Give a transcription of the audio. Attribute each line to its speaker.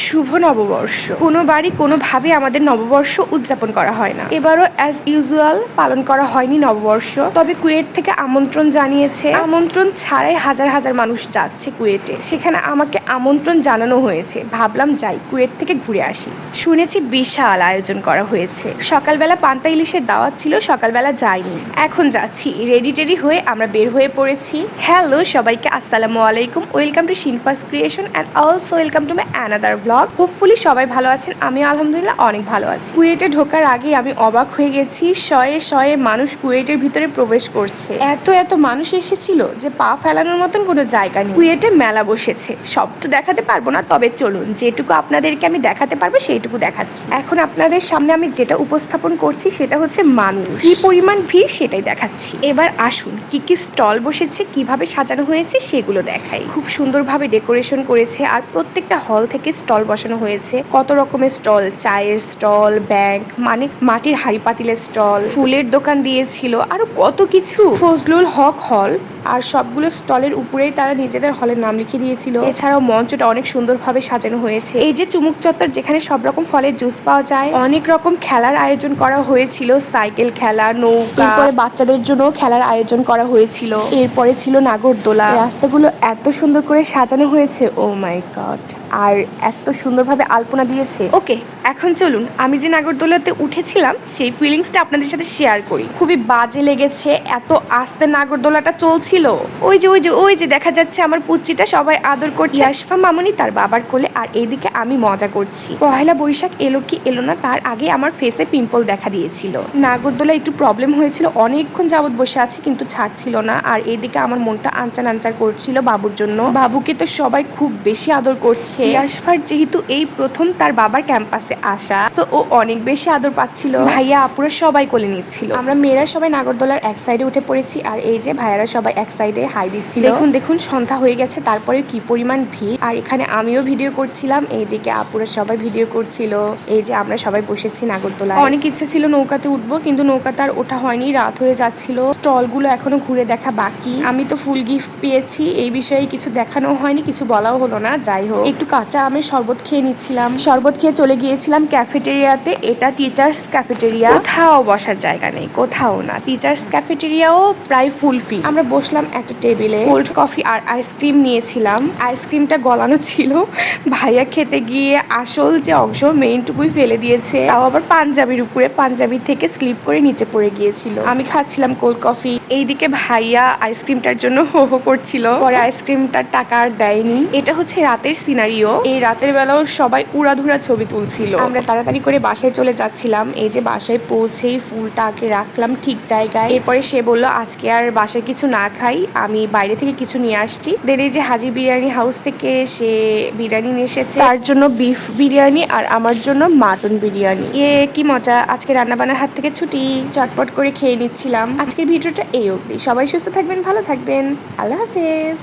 Speaker 1: শুভ নববর্ষ। কোনো বাড়ি কোনোভাবে আমাদের নববর্ষ উদযাপন করা হয় না। এবারও অ্যাজ ইউজুয়াল পালন করা হয়নি নববর্ষ। তবে কুয়েট থেকে আমন্ত্রণ জানিয়েছে। আমন্ত্রণ ছাড়াই হাজার হাজার মানুষ যাচ্ছে কুয়েটে। সেখানে আমাকে আমন্ত্রণ জানানো হয়েছে। ভাবলাম যাই, কুয়েট থেকে ঘুরে আসি। শুনেছি বিশাল আয়োজন করা হয়েছে। সকালবেলা পান্তা ইলিশের দাওয়াত ছিল, সকালবেলা যাইনি, এখন যাচ্ছি। রেডি টেডি হয়ে আমরা বের হয়ে পড়েছি। হ্যালো সবাইকে, আসসালামু আলাইকুম। ওয়েলকাম টু শিনফাস creation and also welcome to my another blog. Hopefully সবাই ভালো আছেন, আমি আলহামদুলিল্লাহ অনেক ভালো আছি। কুয়েটে ঢোকার আগে আমি অবাক হয়ে গেছি, শয়ে শয়ে মানুষ কুয়েটের ভিতরে প্রবেশ করছে। এত মানুষ এসেছিল যে পা ফেলানোর মতন কোনো জায়গা নেই। কুয়েটে মেলা বসেছে, সব তো দেখাতে পারবো না, তবে চলুন যেটুকু আপনাদেরকে আমি দেখাতে পারবো সেইটুকু দেখাচ্ছি। এখন আপনাদের সামনে আমি যেটা উপস্থাপন করছি সেটা হচ্ছে মানুষ, কি পরিমাণ ভিড় সেটাই দেখাচ্ছি। এবার আসুন কি কি স্টল বসেছে, কিভাবে সাজানো হয়েছে সেগুলো দেখাই। খুব সুন্দরভাবে ডেকোরেশন করেছে আর প্রত্যেকটা হল থেকে স্টল বসানো হয়েছে। কত রকমের স্টল, চায়ের স্টল, ব্যাংক মানে মাটির হাঁড়ি পাতিলের স্টল, ফুলের দোকান দিয়েছিল, আরো কত কিছু। ফজলুল হক হল, আর সবগুলো স্টলের উপরেই তারা নিজেদের হলের নাম লিখে দিয়েছিল। এছাড়াও মঞ্চটা অনেক সুন্দরভাবে সাজানো হয়েছে। এই যে চুমুক চত্বর, যেখানে সব রকম ফলের জুস পাওয়া যায়। অনেক রকম খেলার আয়োজন করা হয়েছিল, সাইকেল খেলা, নৌকা, এরপরে বাচ্চাদের জন্য খেলার আয়োজন করা হয়েছিল। এরপরে ছিল নাগরদোলা। রাস্তাগুলো এত সুন্দর করে সাজানো হয়েছে, ও মাই গড। আর এত সুন্দরভাবে আলপনা দিয়েছে। ওকে, এখন চলুন আমি যে নাগরদোলাতে উঠেছিলাম সেই ফিলিংসটা আপনাদের সাথে শেয়ার করি। খুবই বাজে লেগেছে, এত আস্তে নাগরদোলাটা চলছিল। ওই যে দেখা যাচ্ছে আমার পুচ্চিটা, সবাই আদর করছে। ইয়াশফা মামুনি তার বাবার কোলে, আর এইদিকে আমি মজা করছি। পহেলা বৈশাখ এলো কি এলো না, তার আগে আমার ফেসে পিম্পল দেখা দিয়েছিল। নাগরদোলা একটু প্রবলেম হয়েছিল, অনেকক্ষণ যাবত বসে আছি কিন্তু ছাড়ছিল না। আর এইদিকে আমার মনটা আনচার করছিল বাবুর জন্য। বাবুকে তো সবাই খুব বেশি আদর করছে। ইয়াশফার যেহেতু এই প্রথম তার বাবার ক্যাম্পাসে আসা, তো ও অনেক বেশি আদর পাচ্ছিল। ভাইয়া আপুরা সবাই কোলে নিচ্ছিল। আমরা মেয়েরা সবাই নাগরদোলার এক সাইডে উঠে পড়েছি, আর এই যে ভাইয়ারা সবাই এক সাইডে হাই দিচ্ছিল। দেখুন সন্ধ্যা হয়ে গেছে, তারপরে কি পরিমাণ ভিড়। আর এখানে আমিও ভিডিও করছিলাম, এইদিকে আপুরা সবাই ভিডিও করছিল। এই যে আমরা সবাই বসেছি নাগরদোলায়। অনেক ইচ্ছে ছিল নৌকাতে উঠবো, কিন্তু নৌকাতে আর ওঠা হয়নি, রাত হয়ে যাচ্ছিল। স্টলগুলো এখনো ঘুরে দেখা বাকি। আমি তো ফুল গিফট পেয়েছি, এই বিষয়ে কিছু দেখানো হয়নি, কিছু বলাও হলো না। যাই হোক, একটু কাঁচা আমের শরবত খেয়ে নিচ্ছিলাম। শরবত খেয়ে চলে গিয়েছিলাম ক্যাফেটেরিয়াতে। এটা টিচার্স ক্যাফেটেরিয়া, কোথাও বসার জায়গা নেই, কোথাও না। টিচার্স ক্যাফেটেরিয়াও প্রায় ফুলফিল। আমরা বসলাম একটা টেবিলে, কোল্ড কফি আর আইসক্রিম নিয়েছিলাম। আইসক্রিমটা গলানো ছিল, ভাইয়া খেতে গিয়ে আসল যে অংশ মেইনটুকুই ফেলে দিয়েছে, তাও আবার পাঞ্জাবির উপরে। পাঞ্জাবি থেকে স্লিপ করে নিচে পড়ে গিয়েছিল। আমি খাচ্ছিলাম কোল্ড কফি, এইদিকে ভাইয়া আইসক্রিমটার জন্য হো হো করছিল। পরে আইসক্রিমটার টাকা আর দেয়নি। এটা হচ্ছে রাতের সিনারিও। এই রাতের বেলাও সবাই উড়াধুরা ছবি তুলছিল। আমরা তাড়াতাড়ি করে বাসায় চলে যাচ্ছিলাম। এই যে বাসায় পৌঁছেই ফুলটা আগে রাখলাম ঠিক জায়গায়। এরপরে সে বলল আজকে আর বাসায় কিছু না খাই, আমি বাইরে থেকে কিছু নিয়ে আসছি। দেন এই যে হাজি বিরিয়ানি হাউস থেকে সে বিরিয়ানি নিয়ে এসেছে, তার জন্য বিফ বিরিয়ানি আর আমার জন্য মাটন বিরিয়ানি। কি মজা, আজকে রান্নাবান্নার হাত থেকে ছুটি। চটপট করে খেয়ে নিচ্ছিলাম। আজকের ভিডিওটা এই অবধি। সবাই সুস্থ থাকবেন, ভালো থাকবেন, আল্লাহ হাফেজ।